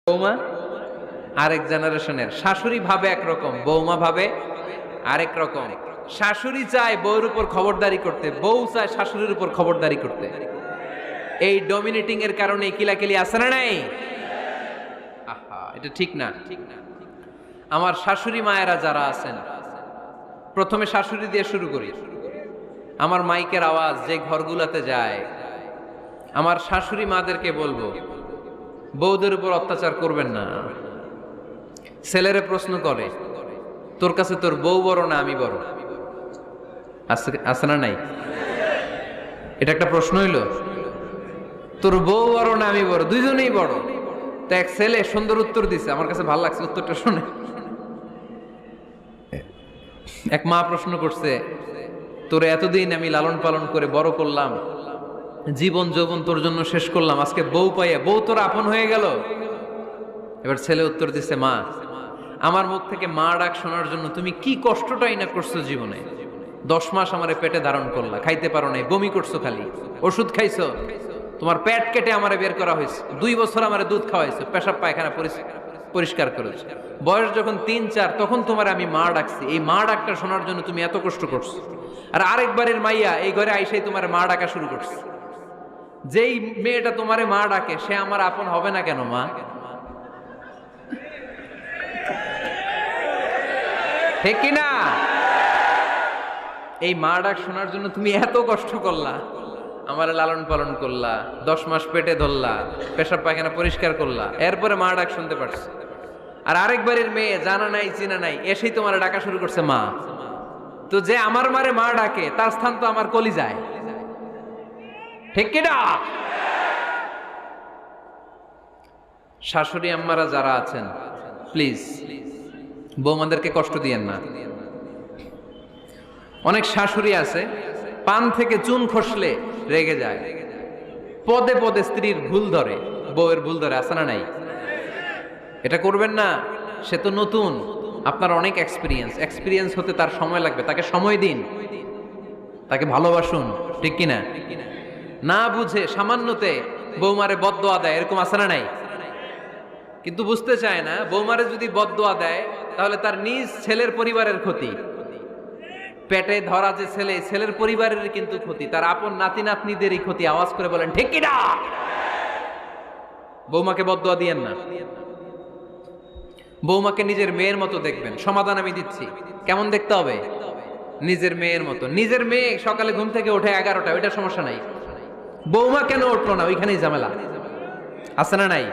বৌমা আরেক জেনারেশনের, শাশুড়ি ভাবে একরকম, বৌমা ভাবে আরেক রকম। শাশুড়ি চায় বউর উপর খবরদারি করতে, বউ চায় শাশুড়ির উপর খবরদারি করতে। এই ডমিনেটিং এর কারণে কিলাকিলি আছে না নাই? আহা, এটা ঠিক না। আমার শাশুড়ি মায়েরা যারা আছেন, প্রথমে শাশুড়ি দিয়ে শুরু করি। আমার মাইকের আওয়াজ যে ঘরগুলোতে যায়, আমার শাশুড়ি মাদেরকে বলবো, বউদের উপর অত্যাচার করবেন না। ছেলেরে প্রশ্ন করে, তোর কাছে তোর বউ বড় না আমি বড়? আছে না নাই? এটা একটা প্রশ্ন হইল। তোর বউ বড় না আমি বড়? দুইজনেই বড়। তো এক ছেলে সুন্দর উত্তর দিছে, আমার কাছে ভালো লাগছে উত্তরটা শুনে। এক মা প্রশ্ন করছে, তোরে এতদিন আমি লালন পালন করে বড় করলাম, জীবন যৌবন তোর জন্য শেষ করলাম, আজকে বউ পাইয়া বউ তোর আপন হয়ে গেল? এবার ছেলে উত্তর দিচ্ছে, মা, আমার মুখ থেকে মা ডাক শোনার জন্য তুমি কি কষ্টটাই না করছো জীবনে। 10 মাস আমারে পেটে ধারণ করলা, খাইতে পারো নাই, বমি করছো, খালি ওষুধ খাইছো, তোমার পেট কেটে আমারে বের করা হয়েছে, 2 বছর আমারে দুধ খাওয়াইছো, পেশাব পায়খানা পরিষ্কার করেছো, বয়স যখন 3-4 তখন তোমার আমি মা ডাকছি। এই মা ডাকটা শোনার জন্য তুমি এত কষ্ট করছো, আর আরেকবারের মাইয়া এই ঘরে আইসাই তোমার মা ডাকা শুরু করছে। যেই মেয়েটা তোমারে মা ডাকে সে আমার আপন হবে না কেন মা? ঠিক কিনা? এই মা ডাক শোনার জন্য তুমি এত কষ্ট করলা, আমার লালন পালন করলা, 10 মাস পেটে ধরলা, পেশাব পায়খানা পরিষ্কার করলা, এরপরে মা ডাক শুনতে পারছে। আর আরেকবারের মেয়ে জানা নাই চিনা নাই এসেই তোমার ডাকা শুরু করছে মা। তো যে আমার মারে মা ডাকে তার স্থান তো আমার কলিজায়। ঠিক কিনা? শাশুড়ি আম্মারা যারা আছেন, প্লিজ বৌমাদেরকে কষ্ট দিয়েন না। অনেক শাশুড়ি আছে, পান থেকে চুন খসলে রেগে যায়, পদে পদে স্ত্রীর ভুল ধরে, বউয়ের ভুল ধরে, আছে না নাই? এটা করবেন না। সে তো নতুন, আপনার অনেক এক্সপিরিয়েন্স হতে তার সময় লাগবে, তাকে সময় দিন, তাকে ভালোবাসুন। ঠিক কিনা? না বুঝে সামান্যতে বৌমারে বদদোয়া দেয়, এরকম আছে না নাই? কিন্তু বুঝতে চায় না, বৌমারে যদি বদদোয়া দেয় তাহলে তার নিজ ছেলের পরিবারের ক্ষতি, পেটে ধরা যে ছেলে, ছেলের পরিবারের কিন্তু ক্ষতি, তার আপন নাতি নাতনিদেরই ক্ষতি। আওয়াজ করে বলেন ঠিক কিনা? বৌমাকে বদদোয়া দিয়েন না। বৌমাকে নিজের মেয়ের মতো দেখবেন। সমাধান আমি দিচ্ছি। কেমন দেখতে হবে? নিজের মেয়ের মতো। নিজের মেয়ে সকালে ঘুম থেকে ওঠে 11টা, ওইটা সমস্যা নাই। বৌমা কেন উঠলো না? ওইখানেই ঝামেলা, আছে না নাই?